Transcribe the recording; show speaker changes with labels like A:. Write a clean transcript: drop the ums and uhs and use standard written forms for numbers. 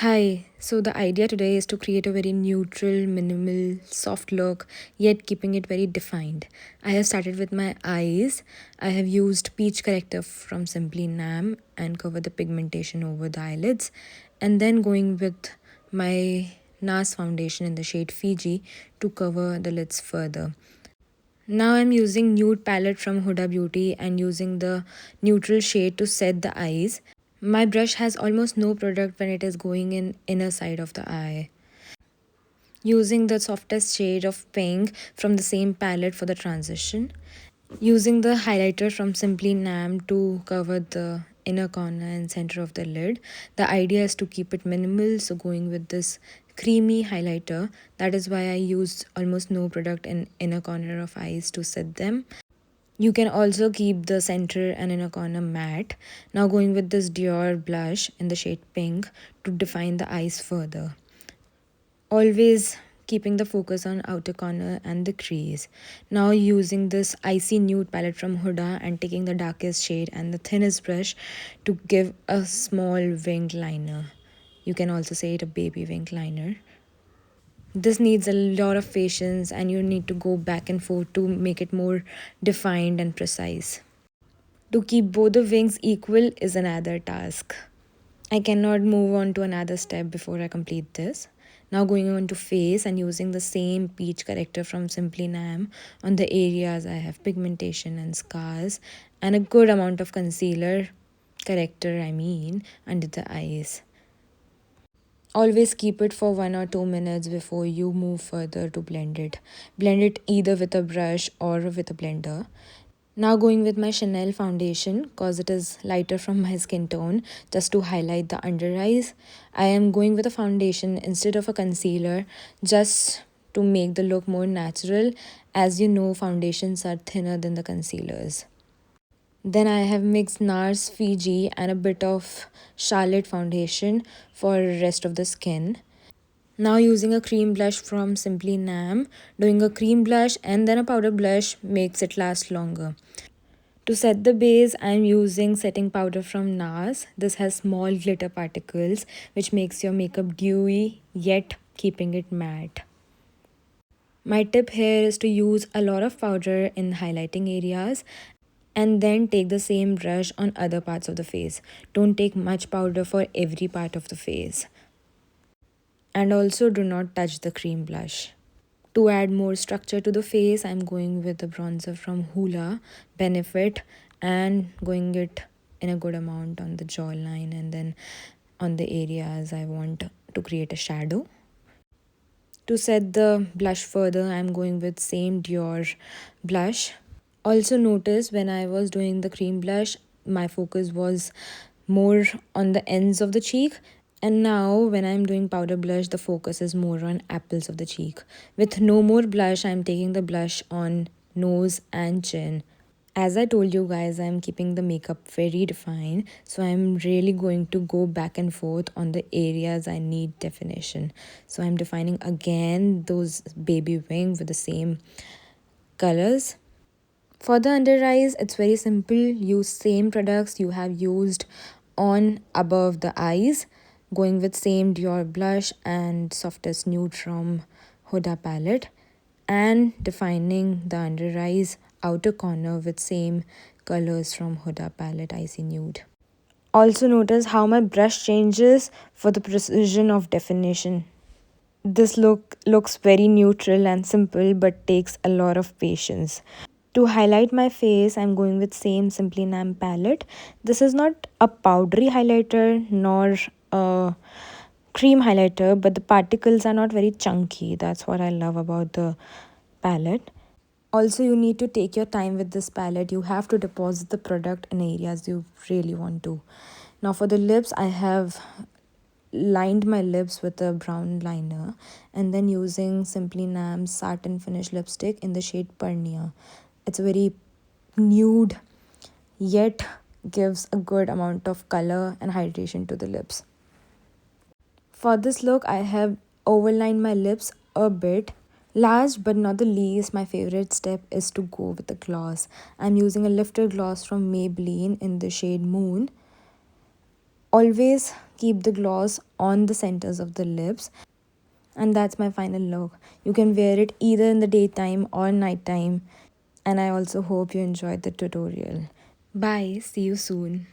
A: Hi, so the idea today is to create a very neutral, minimal, soft look, yet keeping it very defined. I have started with my eyes. I have used peach corrector from Simply Nam and covered the pigmentation over the eyelids, and then going with my NARS foundation in the shade Fiji to cover the lids further. Now I'm using nude palette from Huda Beauty and using the neutral shade to set the eyes. My brush has almost no product when it is going in inner side of the eye. Using the softest shade of pink from the same palette for the transition. Using the highlighter from Simply Nam to cover the inner corner and center of the lid. The idea is to keep it minimal, so going with this creamy highlighter. That is why I used almost no product in inner corner of eyes to set them. You can also keep the center and inner corner matte. Now going with this Dior blush in the shade pink to define the eyes further. Always keeping the focus on outer corner and the crease. Now using this icy nude palette from Huda and taking the darkest shade and the thinnest brush to give a small winged liner. You can also say it a baby winged liner. This needs a lot of patience and you need to go back and forth to make it more defined and precise. To keep both the wings equal is another task. I cannot move on to another step before I complete this. Now going on to face and using the same peach corrector from Simply Nam on the areas I have pigmentation and scars and a good amount of concealer corrector under the eyes. Always keep it for 1 or 2 minutes before you move further to blend it. Blend it either with a brush or with a blender. Now going with my Chanel foundation because it is lighter from my skin tone just to highlight the under eyes. I am going with a foundation instead of a concealer just to make the look more natural. As you know, foundations are thinner than the concealers. Then I have mixed NARS Fiji and a bit of Charlotte foundation for rest of the skin. Now using a cream blush from Simply Nam, doing a cream blush and then a powder blush makes it last longer. To set the base, I am using setting powder from NARS. This has small glitter particles which makes your makeup dewy yet keeping it matte. My tip here is to use a lot of powder in highlighting areas and then take the same brush on other parts of the face. Don't take much powder for every part of the face. And also do not touch the cream blush. To add more structure to the face, I'm going with the bronzer from Hoola Benefit and going it in a good amount on the jawline and then on the areas I want to create a shadow. To set the blush further, I'm going with same Dior blush. Also notice when I was doing the cream blush, my focus was more on the ends of the cheek. And now when I'm doing powder blush, the focus is more on apples of the cheek. With no more blush, I'm taking the blush on nose and chin. As I told you guys, I'm keeping the makeup very defined. So I'm really going to go back and forth on the areas I need definition. So I'm defining again those baby wings with the same colors. For the under eyes, it's very simple. Use same products you have used on above the eyes. Going with same Dior blush and softest nude from Huda palette. And defining the under eyes outer corner with same colors from Huda palette icy nude. Also notice how my brush changes for the precision of definition. This look looks very neutral and simple but takes a lot of patience. To highlight my face, I'm going with same Simply Nam palette. This is not a powdery highlighter nor a cream highlighter, but the particles are not very chunky. That's what I love about the palette. Also, you need to take your time with this palette. You have to deposit the product in areas you really want to. Now for the lips, I have lined my lips with a brown liner and then using Simply Nam's satin finish lipstick in the shade Purnia. It's a very nude yet gives a good amount of color and hydration to the lips. For this look, I have overlined my lips a bit. Last but not the least, my favorite step is to go with the gloss. I'm using a lifter gloss from Maybelline in the shade Moon. Always keep the gloss on the centers of the lips. And that's my final look. You can wear it either in the daytime or nighttime. And I also hope you enjoyed the tutorial. Bye, see you soon.